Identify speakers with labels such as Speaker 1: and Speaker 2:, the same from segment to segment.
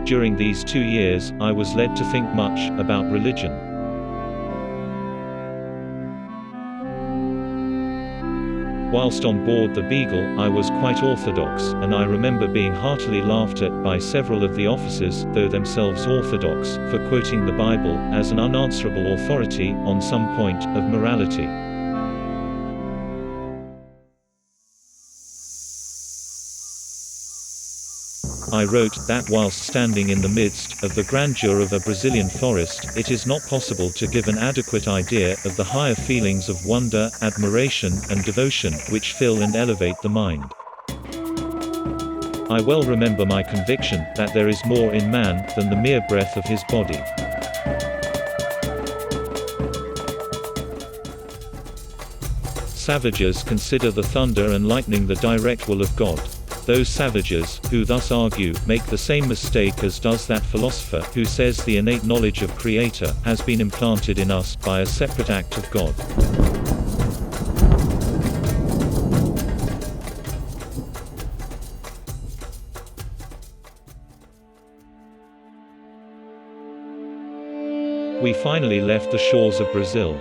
Speaker 1: During these 2 years, I was led to think much about religion. Whilst on board the Beagle, I was quite orthodox, and I remember being heartily laughed at by several of the officers, though themselves orthodox, for quoting the Bible as an unanswerable authority on some point of morality. I wrote that whilst standing in the midst of the grandeur of a Brazilian forest, it is not possible to give an adequate idea of the higher feelings of wonder, admiration, and devotion, which fill and elevate the mind. I well remember my conviction that there is more in man than the mere breath of his body. Savages consider the thunder and lightning the direct will of God. Those savages, who thus argue, make the same mistake as does that philosopher, who says the innate knowledge of Creator has been implanted in us by a separate act of God. We finally left the shores of Brazil.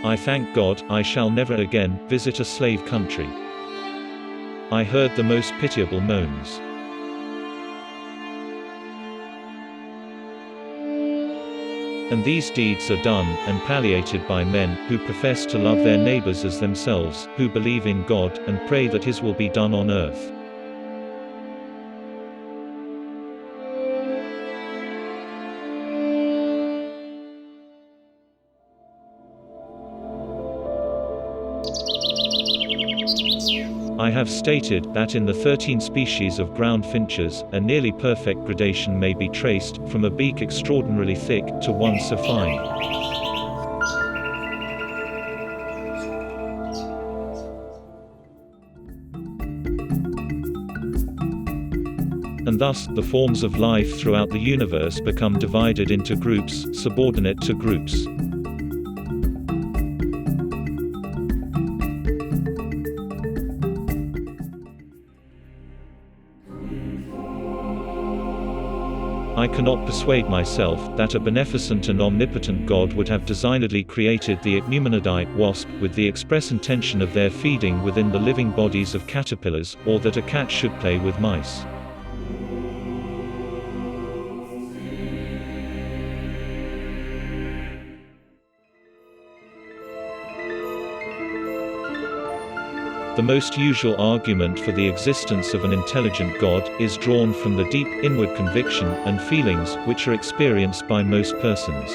Speaker 1: I thank God, I shall never again visit a slave country. I heard the most pitiable moans. And these deeds are done and palliated by men who profess to love their neighbors as themselves, who believe in God and pray that His will be done on earth. I have stated that in the 13 species of ground finches, a nearly perfect gradation may be traced, from a beak extraordinarily thick, to one so fine. And thus, the forms of life throughout the universe become divided into groups, subordinate to groups. I cannot persuade myself that a beneficent and omnipotent God would have designedly created the Ichneumonidae wasp with the express intention of their feeding within the living bodies of caterpillars, or that a cat should play with mice. The most usual argument for the existence of an intelligent God is drawn from the deep, inward conviction and feelings which are experienced by most persons.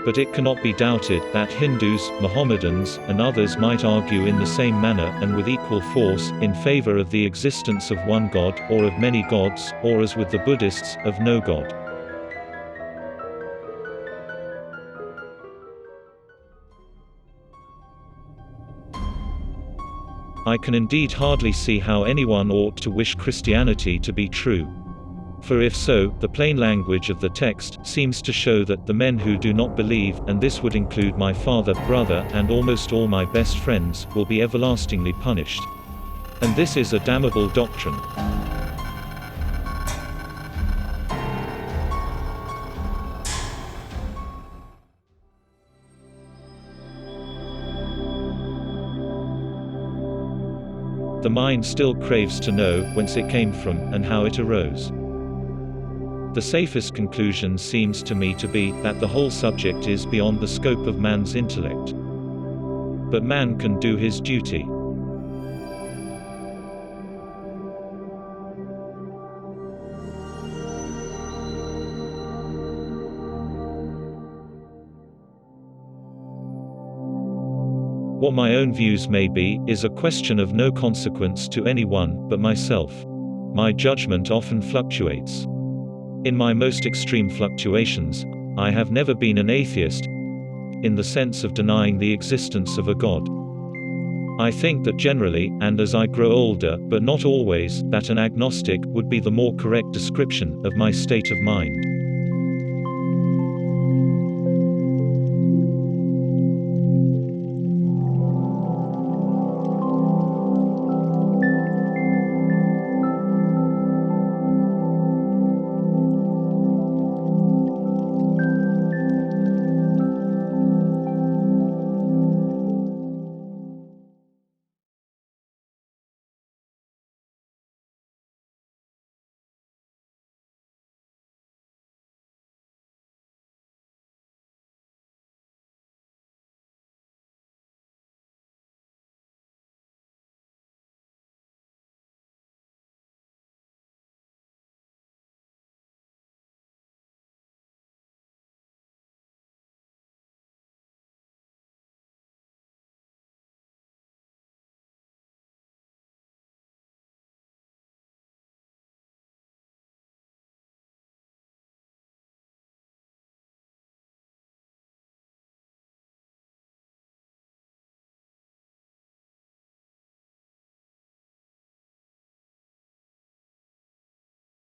Speaker 1: But it cannot be doubted that Hindus, Mohammedans, and others might argue in the same manner and with equal force in favor of the existence of one God, or of many gods, or as with the Buddhists, of no God. I can indeed hardly see how anyone ought to wish Christianity to be true. For if so, the plain language of the text seems to show that the men who do not believe, and this would include my father, brother, and almost all my best friends, will be everlastingly punished. And this is a damnable doctrine. The mind still craves to know whence it came from, and how it arose. The safest conclusion seems to me to be that the whole subject is beyond the scope of man's intellect. But man can do his duty. What my own views may be, is a question of no consequence to anyone but myself. My judgment often fluctuates. In my most extreme fluctuations, I have never been an atheist, in the sense of denying the existence of a God. I think that generally, and as I grow older, but not always, that an agnostic would be the more correct description of my state of mind.